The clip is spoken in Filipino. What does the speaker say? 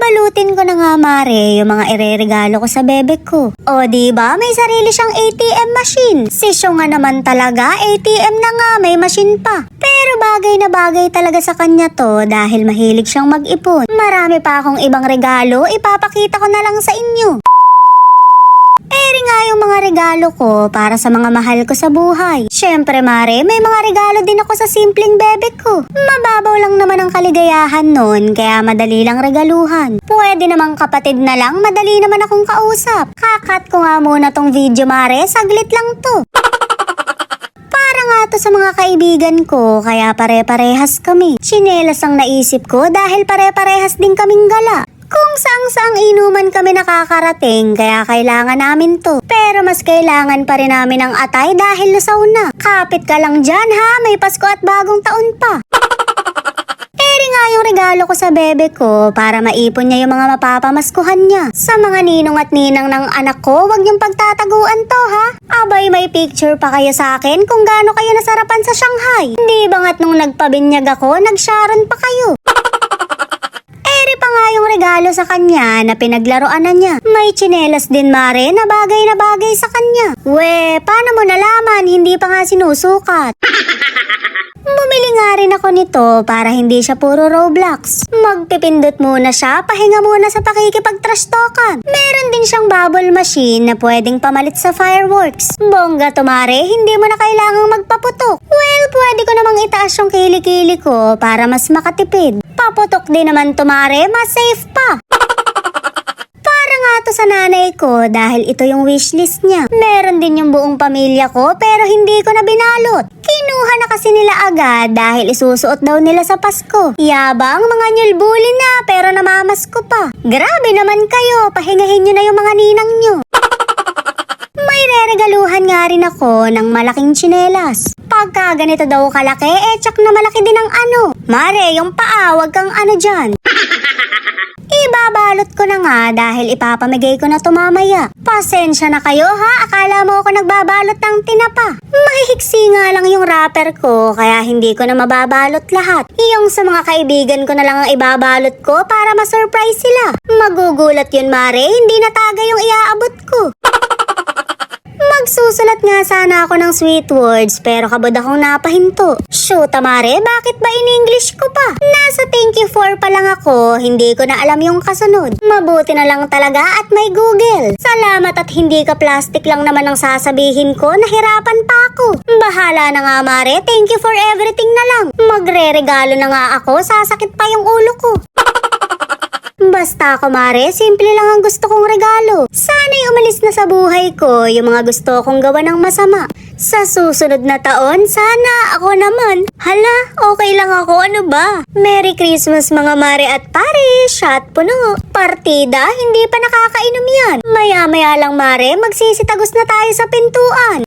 Babalutin ko na nga mare yung mga ireregalo ko sa bebe ko. O diba may sarili siyang ATM machine. Sisyo nga naman talaga, ATM na nga, may machine pa. Pero bagay na bagay talaga sa kanya to dahil mahilig siyang mag-ipon. Marami pa akong ibang regalo, ipapakita ko na lang sa inyo. Eri nga yung mga regalo ko para sa mga mahal ko sa buhay. Syempre mare, may mga regalo din ako sa simpleng bebe ko. Mababaw lang naman ang kaligayahan nun, kaya madali lang regaluhan. Pwede namang kapatid na lang, madali naman akong kausap. Kakat ko nga muna tong video mare, saglit lang to. Para nga to sa mga kaibigan ko, kaya pare-parehas kami. Tsinelas ang naisip ko dahil pare-parehas din kaming gala. Kung saang-saang inuman kami nakakarating, kaya kailangan namin to. Pero mas kailangan pa rin namin ang atay dahil lusaw na. Kapit ka lang dyan ha, may Pasko at bagong taon pa. Eri nga yung regalo ko sa bebe ko para maipon niya yung mga mapapamaskuhan niya. Sa mga ninong at ninang ng anak ko, wag niyong pagtataguan to ha. Abay, may picture pa kayo sa akin kung gaano kayo nasarapan sa Shanghai. Hindi ba nga't nung nagpabinyag ako, nag-Sharon pa kayo. Pa nga yung regalo sa kanya na pinaglaruan na niya. May tsinelas din mare na bagay sa kanya. We, paano mo nalaman? Hindi pa nga sinusukat. Bumili nga rin ako nito para hindi siya puro Roblox. Magpipindot muna siya, pahinga muna sa pakikipag-trash-talkan. Meron din siyang bubble machine na pwedeng pamalit sa fireworks. Bongga to mare, hindi mo na kailangang magpaputok. Well, pwede ko namang itaas yung kilikili ko para mas makatipid. Paputok din naman to mare, mas safe pa. Para nga to sa nanay ko dahil ito yung wishlist niya. Meron din yung buong pamilya ko pero hindi ko na binalot. Kinuha na kasi nila agad dahil isusuot daw nila sa Pasko. Yabang, mga nyulbuli na pero namamasko pa. Grabe naman kayo, pahingahin nyo na yung mga ninang nyo. May reregaluhan nga rin ako ng malaking tsinelas. Pagka ganito daw kalaki, tsak na malaki din ang ano. Mare, yung paa, wag kang ano dyan. Ibabalot ko na nga dahil ipapamigay ko na to mamaya. Pasensya na kayo ha, akala mo ako nagbabalot ng tinapa. Mahihiksi nga lang yung wrapper ko kaya hindi ko na mababalot lahat. Yung sa mga kaibigan ko na lang ang ibabalot ko para ma-surprise sila. Magugulat yun mare, hindi na taga yung iaabot ko. Magsusulat nga sana ako ng sweet words pero kabod akong napahinto. Shoot mare, bakit ba in English ko pa? Nasa thank you for pa lang ako, hindi ko na alam yung kasunod. Mabuti na lang talaga at may Google. Salamat at hindi ka plastic lang naman ang sasabihin ko, nahirapan pa ako. Bahala na nga mare, thank you for everything na lang. Magre-regalo na nga ako, sasakit pa yung ulo ko. Basta ako mare, simple lang ang gusto kong regalo. Sana'y umalis na sa buhay ko yung mga gusto kong gawa ng masama. Sa susunod na taon, sana ako naman. Hala, okay lang ako, ano ba? Merry Christmas mga mare at pare, shot puno. Partida, hindi pa nakakainom yan. Maya-maya lang mare, magsisitagos na tayo sa pintuan.